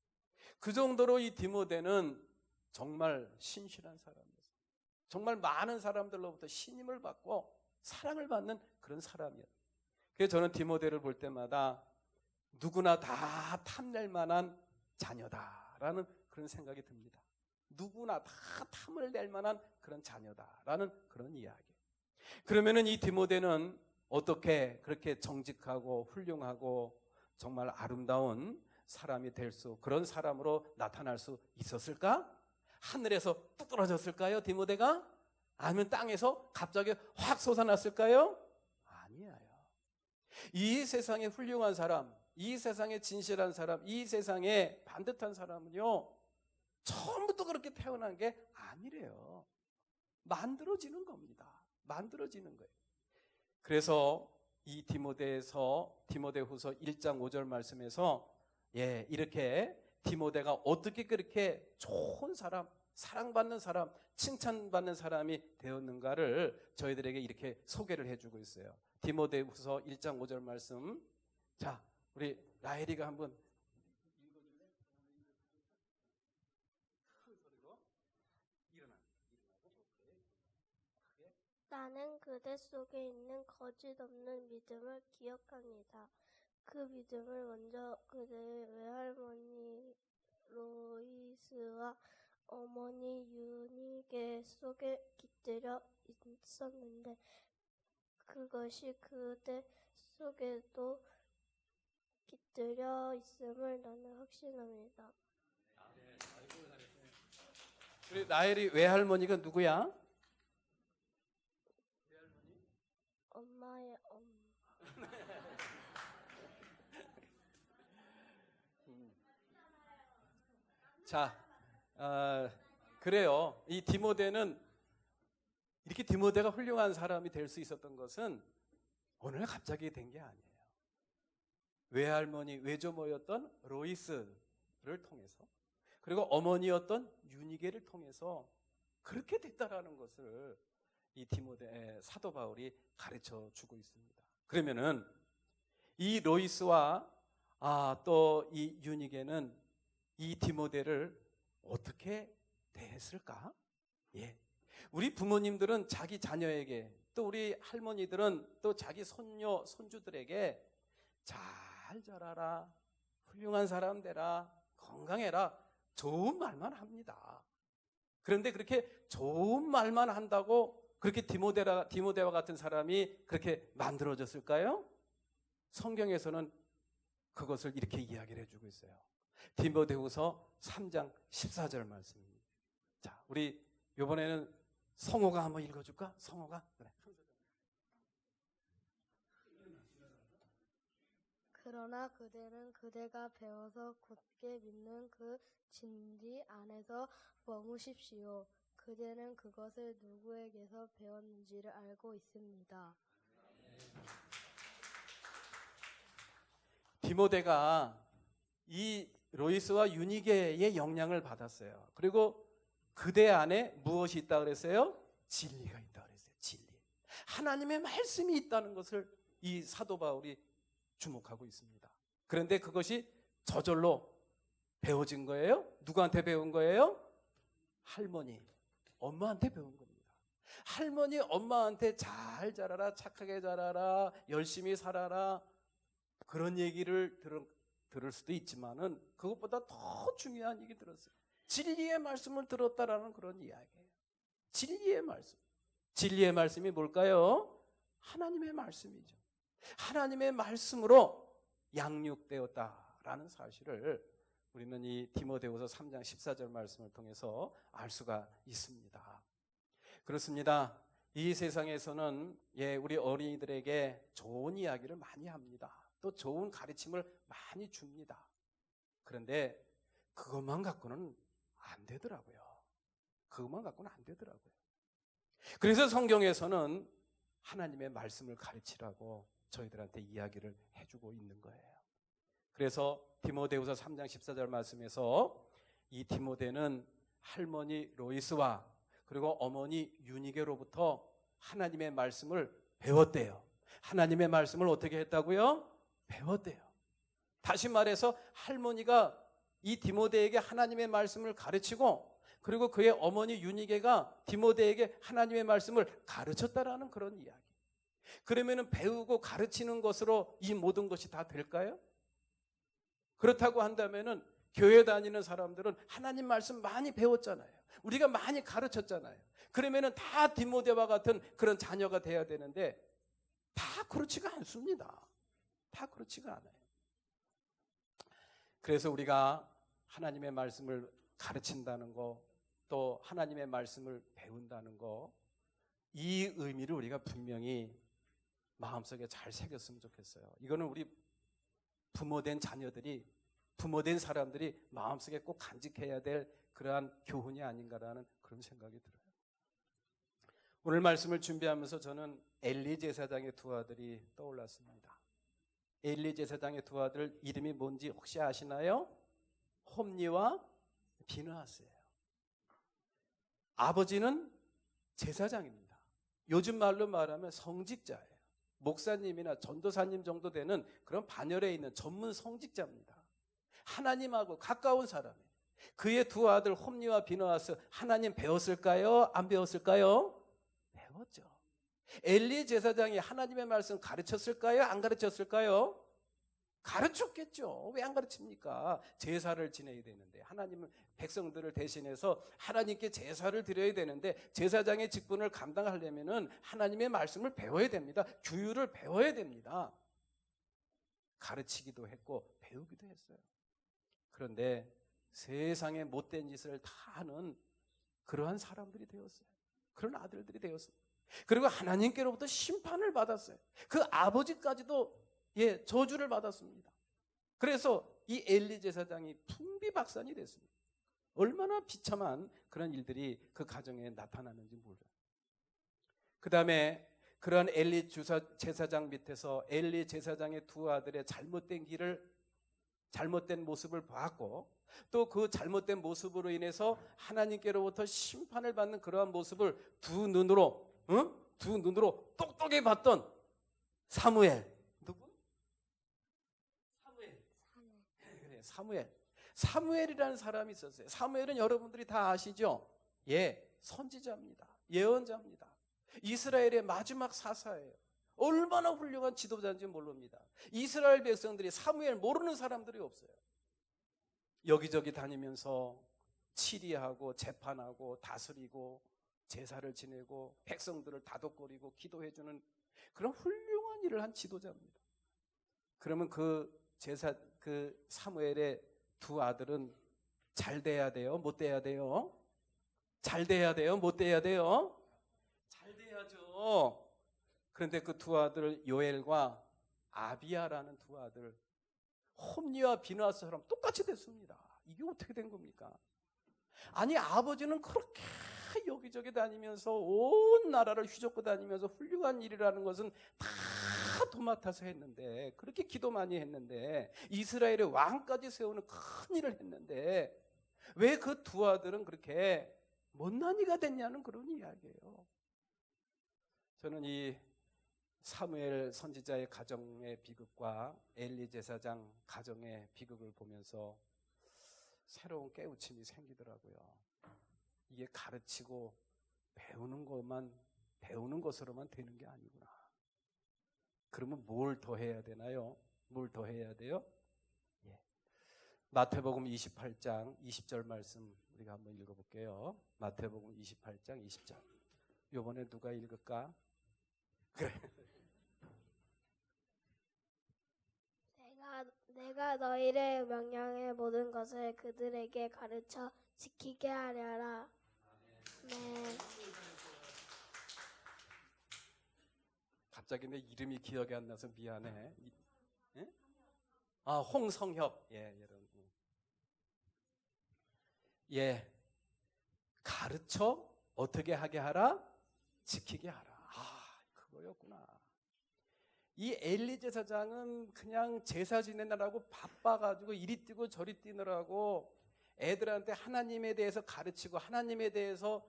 그 정도로 이 디모데는 정말 신실한 사람이었어요. 정말 많은 사람들로부터 신임을 받고 사랑을 받는 그런 사람이에요. 그래서 저는 디모데를 볼 때마다 누구나 다 탐낼 만한 자녀다라는 그런 생각이 듭니다. 누구나 다 탐을 낼 만한 그런 자녀다라는 그런 이야기. 그러면은 이 디모데는 어떻게 그렇게 정직하고 훌륭하고 정말 아름다운 사람이 될 수, 그런 사람으로 나타날 수 있었을까? 하늘에서 뚝 떨어졌을까요, 디모데가? 아니면 땅에서 갑자기 확 솟아났을까요? 아니에요. 이 세상에 훌륭한 사람, 이 세상에 진실한 사람, 이 세상에 반듯한 사람은요, 처음부터 그렇게 태어난 게 아니래요. 만들어지는 겁니다. 만들어지는 거예요. 그래서 이 디모데후서 1장 5절 말씀에서 이렇게 디모데가 어떻게 그렇게 좋은 사람, 사랑받는 사람, 칭찬받는 사람이 되었는가를 저희들에게 이렇게 소개를 해주고 있어요. 디모데후서 1장 5절 말씀. 자, 우리 라헬이가 한번 읽어줄래? 큰 소리로 나는 그대 속에 있는 거짓 없는 믿음을 기억합니다. 그 믿음을 먼저 그대의 외할머니 로이스와 어머니 유니게 속에 깃들여 있었는데 그것이 그대 속에도 깃들여 있음을 나는 확신합니다. 우리 라헬이 외할머니가 누구야? 엄마의 엄마. 자, 그래요. 이 디모데는 이렇게 디모데가 훌륭한 사람이 될 수 있었던 것은 오늘 갑자기 된 게 아니에요. 외할머니, 외조모였던 로이스를 통해서, 그리고 어머니였던 유니게를 통해서 그렇게 됐다라는 것을 이 디모데 사도 바울이 가르쳐 주고 있습니다. 그러면은 이 로이스와 또 이 유니게는 이 디모데를 어떻게 대했을까? 우리 부모님들은 자기 자녀에게, 또 우리 할머니들은 또 자기 손녀, 손주들에게 잘 자라라, 훌륭한 사람 되라, 건강해라, 좋은 말만 합니다. 그런데 그렇게 좋은 말만 한다고 그렇게 디모데와 같은 사람이 그렇게 만들어졌을까요? 성경에서는 그것을 이렇게 이야기를 해주고 있어요. 디모데후서 3장 14절 말씀입니다. 자, 우리 이번에는 성호가 한번 읽어줄까? 성호가? 그래. 그러나 그대는 그대가 배워서 굳게 믿는 그 진리 안에서 머무십시오. 그대는 그것을 누구에게서 배웠는지를 알고 있습니다. 디모데가 이 로이스와 유니게의 영향을 받았어요. 그리고 그대 안에 무엇이 있다 그랬어요? 진리가 있다 그랬어요. 진리. 하나님의 말씀이 있다는 것을 이 사도 바울이 주목하고 있습니다. 그런데 그것이 저절로 배워진 거예요? 누구한테 배운 거예요? 할머니, 엄마한테 배운 겁니다. 할머니, 엄마한테 잘 자라라, 착하게 자라라, 열심히 살아라, 그런 얘기를 들을 수도 있지만은 그것보다 더 중요한 얘기 들었어요. 진리의 말씀을 들었다라는 그런 이야기예요. 진리의 말씀. 진리의 말씀이 뭘까요? 하나님의 말씀이죠. 하나님의 말씀으로 양육되었다라는 사실을 우리는 이 디모데후서 3장 14절 말씀을 통해서 알 수가 있습니다. 그렇습니다. 이 세상에서는 우리 어린이들에게 좋은 이야기를 많이 합니다. 또 좋은 가르침을 많이 줍니다. 그런데 그것만 갖고는 안 되더라고요. 그것만 갖고는 안 되더라고요. 그래서 성경에서는 하나님의 말씀을 가르치라고 저희들한테 이야기를 해주고 있는 거예요. 그래서 디모데후서 3장 14절 말씀에서 이 디모데는 할머니 로이스와 그리고 어머니 유니게로부터 하나님의 말씀을 배웠대요. 하나님의 말씀을 어떻게 했다고요? 배웠대요. 다시 말해서 할머니가 이 디모데에게 하나님의 말씀을 가르치고 그리고 그의 어머니 유니게가 디모데에게 하나님의 말씀을 가르쳤다라는 그런 이야기. 그러면은 배우고 가르치는 것으로 이 모든 것이 다 될까요? 그렇다고 한다면은 교회 다니는 사람들은 하나님 말씀 많이 배웠잖아요. 우리가 많이 가르쳤잖아요. 그러면은 다 디모데와 같은 그런 자녀가 돼야 되는데 다 그렇지가 않습니다. 다 그렇지가 않아요. 그래서 우리가 하나님의 말씀을 가르친다는 거, 또 하나님의 말씀을 배운다는 거, 이 의미를 우리가 분명히 마음속에 잘 새겼으면 좋겠어요. 이거는 우리 부모된 자녀들이, 부모된 사람들이 마음속에 꼭 간직해야 될 그러한 교훈이 아닌가라는 그런 생각이 들어요. 오늘 말씀을 준비하면서 저는 엘리 제사장의 두 아들이 떠올랐습니다. 엘리 제사장의 두 아들 이름이 뭔지 혹시 아시나요? 홈니와 비느하스예요. 아버지는 제사장입니다. 요즘 말로 말하면 성직자예요. 목사님이나 전도사님 정도 되는 그런 반열에 있는 전문 성직자입니다. 하나님하고 가까운 사람이에요. 그의 두 아들 홈니와 비느하스 하나님 배웠을까요? 안 배웠을까요? 배웠죠. 엘리 제사장이 하나님의 말씀 가르쳤을까요? 안 가르쳤을까요? 가르쳤겠죠. 왜 안 가르칩니까? 제사를 지내야 되는데, 하나님은 백성들을 대신해서 하나님께 제사를 드려야 되는데, 제사장의 직분을 감당하려면 하나님의 말씀을 배워야 됩니다. 규율을 배워야 됩니다. 가르치기도 했고 배우기도 했어요. 그런데 세상에 못된 짓을 다 하는 그러한 사람들이 되었어요. 그런 아들들이 되었어요. 그리고 하나님께로부터 심판을 받았어요. 그 아버지까지도 저주를 받았습니다. 그래서 이 엘리 제사장이 풍비박산이 됐습니다. 얼마나 비참한 그런 일들이 그 가정에 나타나는지 몰라요. 그 다음에 그런 엘리 제사장 밑에서 엘리 제사장의 두 아들의 잘못된 모습을 봤고, 또 그 잘못된 모습으로 인해서 하나님께로부터 심판을 받는 그러한 모습을 두 눈으로 똑똑히 봤던 사무엘. 누구? 사무엘. 사무엘이라는 사람이 있었어요. 사무엘은 여러분들이 다 아시죠? 선지자입니다. 예언자입니다. 이스라엘의 마지막 사사예요. 얼마나 훌륭한 지도자인지 모릅니다. 이스라엘 백성들이 사무엘 모르는 사람들이 없어요. 여기저기 다니면서 치리하고 재판하고 다스리고 제사를 지내고 백성들을 다독거리고 기도해주는 그런 훌륭한 일을 한 지도자입니다. 그러면 그 사무엘의 두 아들은 잘 돼야 돼요? 못 돼야 돼요? 잘 돼야 돼요? 못 돼야 돼요? 잘 돼야죠. 그런데 그 두 아들 요엘과 아비야라는 두 아들, 홈니와 비느하스처럼 똑같이 됐습니다. 이게 어떻게 된 겁니까? 아니, 아버지는 그렇게 여기저기 다니면서 온 나라를 휘젓고 다니면서 훌륭한 일이라는 것은 다 도맡아서 했는데, 그렇게 기도 많이 했는데, 이스라엘의 왕까지 세우는 큰 일을 했는데 왜 그 두 아들은 그렇게 못난이가 됐냐는 그런 이야기예요. 저는 이 사무엘 선지자의 가정의 비극과 엘리 제사장 가정의 비극을 보면서 새로운 깨우침이 생기더라고요. 이게 가르치고 배우는 것으로만 되는 게 아니구나. 그러면 뭘 더 해야 되나요? 뭘 더 해야 돼요? 마태복음 28장 20절 말씀 우리가 한번 읽어볼게요. 마태복음 28장 20절. 이번에 누가 읽을까? 그래. 내가 너희를 명령의 모든 것을 그들에게 가르쳐 지키게 하려라. 네. 갑자기 내 이름이 기억이 안 나서 미안해. 홍성협. 여러분. 가르쳐 어떻게 하게 하라? 지키게 하라. 그거였구나. 이 엘리 제사장은 그냥 제사 지내느라고 바빠가지고 이리 뛰고 저리 뛰느라고 애들한테 하나님에 대해서 가르치고 하나님에 대해서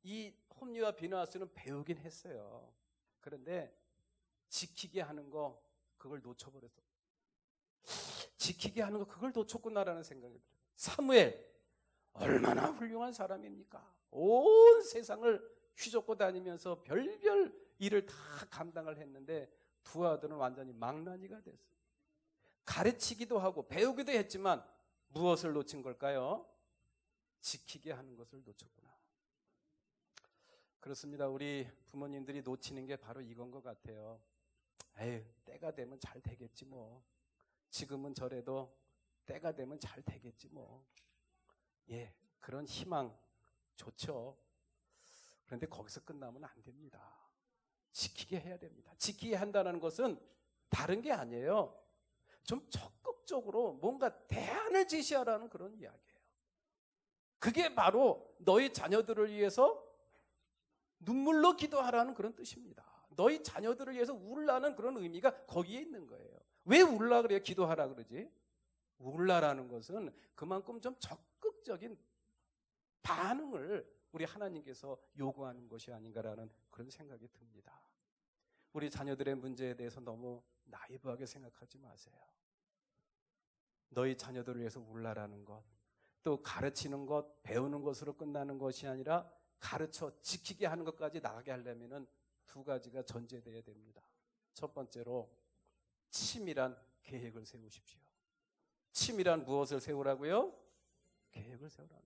이 홈리와 비느하스는 배우긴 했어요. 그런데 지키게 하는 거 그걸 놓쳐버렸어. 지키게 하는 거 그걸 놓쳤구나라는 생각이 들어요. 사무엘 얼마나 훌륭한 사람입니까? 온 세상을 휘젓고 다니면서 별별 일을 다 감당을 했는데 두 아들은 완전히 망나니가 됐어요. 가르치기도 하고 배우기도 했지만 무엇을 놓친 걸까요? 지키게 하는 것을 놓쳤구나. 그렇습니다. 우리 부모님들이 놓치는 게 바로 이건 것 같아요. 에휴, 때가 되면 잘 되겠지 뭐. 지금은 저래도 때가 되면 잘 되겠지 뭐. 예, 그런 희망 좋죠. 그런데 거기서 끝나면 안 됩니다. 지키게 해야 됩니다. 지키게 한다는 것은 다른 게 아니에요. 좀 적극적으로 뭔가 대안을 제시하라는 그런 이야기예요. 그게 바로 너희 자녀들을 위해서 눈물로 기도하라는 그런 뜻입니다. 너희 자녀들을 위해서 울라는 그런 의미가 거기에 있는 거예요. 왜 울라 그래요? 기도하라 그러지? 울라라는 것은 그만큼 좀 적극적인 반응을 우리 하나님께서 요구하는 것이 아닌가라는 그런 생각이 듭니다. 우리 자녀들의 문제에 대해서 너무 나이브하게 생각하지 마세요. 너희 자녀들을 위해서 울라라는 것, 또 가르치는 것, 배우는 것으로 끝나는 것이 아니라 가르쳐 지키게 하는 것까지 나가게 하려면 두 가지가 전제되어야 됩니다. 첫 번째로 치밀한 계획을 세우십시오. 치밀한 무엇을 세우라고요? 계획을 세우라는.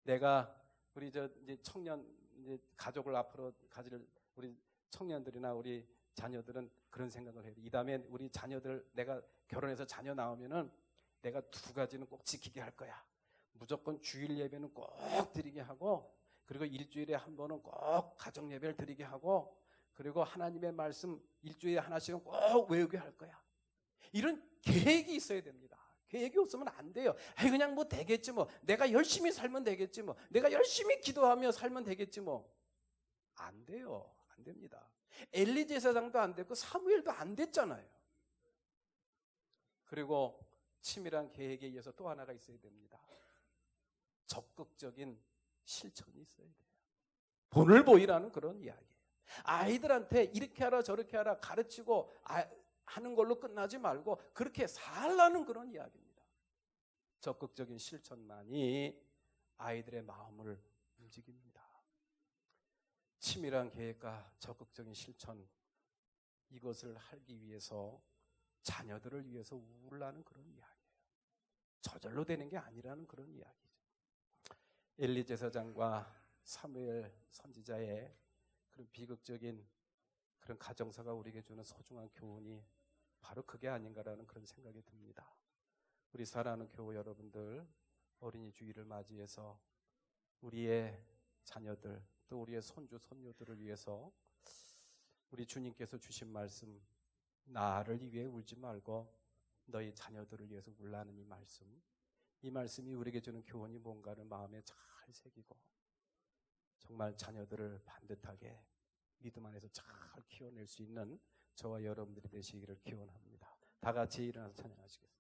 내가 우리 이제 청년 이제 가족을 앞으로 가질 우리 청년들이나 우리 자녀들은 그런 생각을 해요. 이 다음에 우리 자녀들 내가 결혼해서 자녀 나오면은 내가 두 가지는 꼭 지키게 할 거야. 무조건 주일 예배는 꼭 드리게 하고, 그리고 일주일에 한 번은 꼭 가정 예배를 드리게 하고, 그리고 하나님의 말씀 일주일에 하나씩은 꼭 외우게 할 거야. 이런 계획이 있어야 됩니다. 계획이 없으면 안 돼요. 아이 그냥 뭐 되겠지 뭐. 내가 열심히 살면 되겠지 뭐. 내가 열심히 기도하며 살면 되겠지 뭐. 안 돼요. 안 됩니다. 엘리 제사장도 안 됐고 사무엘도 안 됐잖아요. 그리고 치밀한 계획에 의해서 또 하나가 있어야 됩니다. 적극적인 실천이 있어야 돼요. 본을 보이라는 그런 이야기예요. 아이들한테 이렇게 하라 저렇게 하라 가르치고 하는 걸로 끝나지 말고 그렇게 살라는 그런 이야기입니다. 적극적인 실천만이 아이들의 마음을 움직입니다. 치밀한 계획과 적극적인 실천, 이것을 하기 위해서 자녀들을 위해서 울라는 그런 이야기예요. 저절로 되는 게 아니라는 그런 이야기죠. 엘리 제사장과 사무엘 선지자의 그런 비극적인 그런 가정사가 우리에게 주는 소중한 교훈이 바로 그게 아닌가라는 그런 생각이 듭니다. 우리 사랑하는 교우 여러분들, 어린이 주일을 맞이해서 우리의 자녀들 또 우리의 손주 손녀들을 위해서 우리 주님께서 주신 말씀, 나를 위해 울지 말고 너희 자녀들을 위해서 울라는 이 말씀이 우리에게 주는 교훈이 뭔가를 마음에 잘 새기고 정말 자녀들을 반듯하게 믿음 안에서 잘 키워낼 수 있는 저와 여러분들이 되시기를 기원합니다. 다 같이 일어나서 찬양하시겠습니다.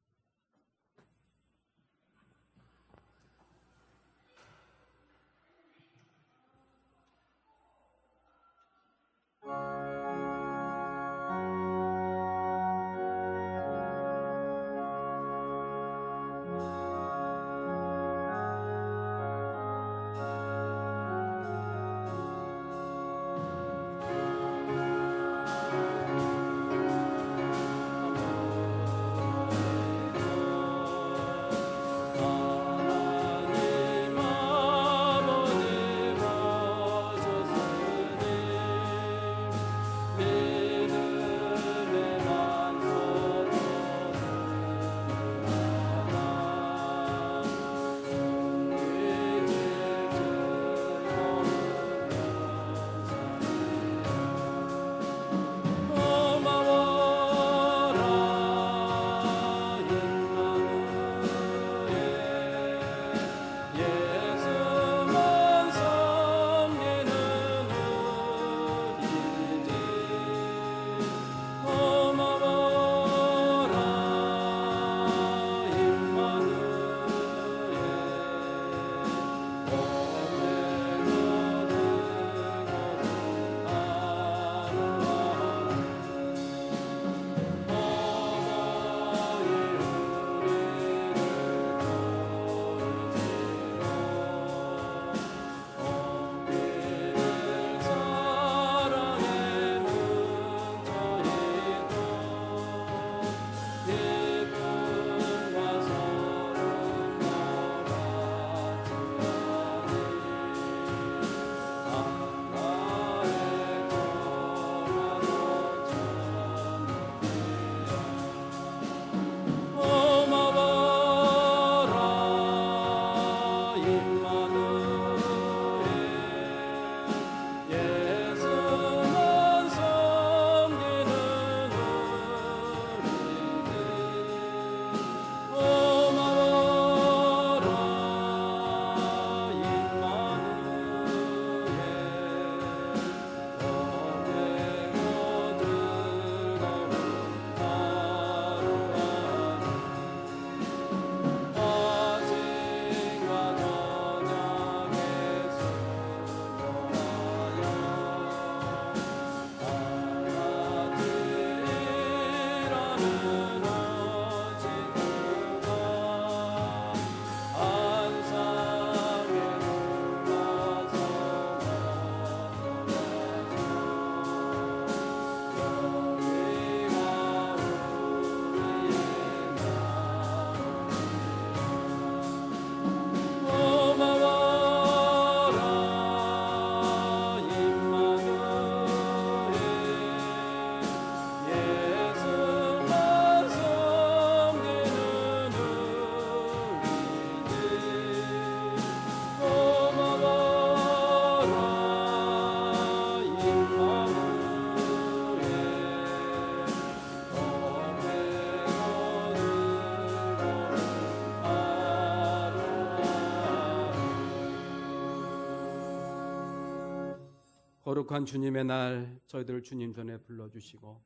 거룩한 주님의 날 저희들 주님 전에 불러주시고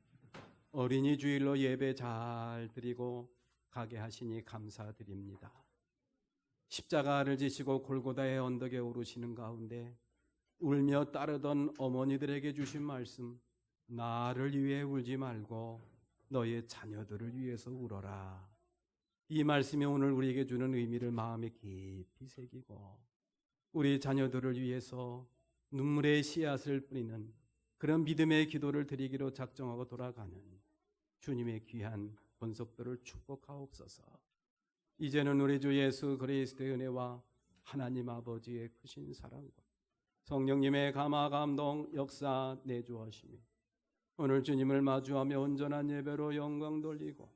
어린이 주일로 예배 잘 드리고 가게 하시니 감사드립니다. 십자가를 지시고 골고다의 언덕에 오르시는 가운데 울며 따르던 어머니들에게 주신 말씀, 나를 위해 울지 말고 너의 자녀들을 위해서 울어라. 이 말씀이 오늘 우리에게 주는 의미를 마음에 깊이 새기고 우리 자녀들을 위해서 눈물의 씨앗을 뿌리는 그런 믿음의 기도를 드리기로 작정하고 돌아가는 주님의 귀한 권속들을 축복하옵소서. 이제는 우리 주 예수 그리스도의 은혜와 하나님 아버지의 크신 사랑과 성령님의 감화 감동 역사 내주하시며 오늘 주님을 마주하며 온전한 예배로 영광 돌리고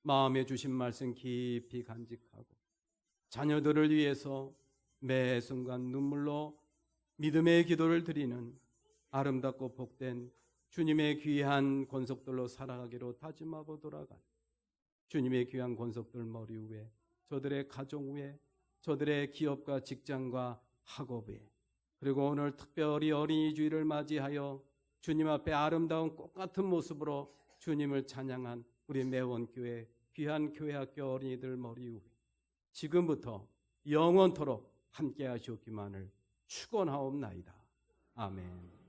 마음에 주신 말씀 깊이 간직하고 자녀들을 위해서 매 순간 눈물로 믿음의 기도를 드리는 아름답고 복된 주님의 귀한 권속들로 살아가기로 다짐하고 돌아간 주님의 귀한 권속들 머리 위에 저들의 가정 위에 저들의 기업과 직장과 학업 위에 그리고 오늘 특별히 어린이 주일을 맞이하여 주님 앞에 아름다운 꽃 같은 모습으로 주님을 찬양한 우리 매원교회 귀한 교회학교 어린이들 머리 위에 지금부터 영원토록 함께 하시옵기만을 축원하옵나이다. 아멘.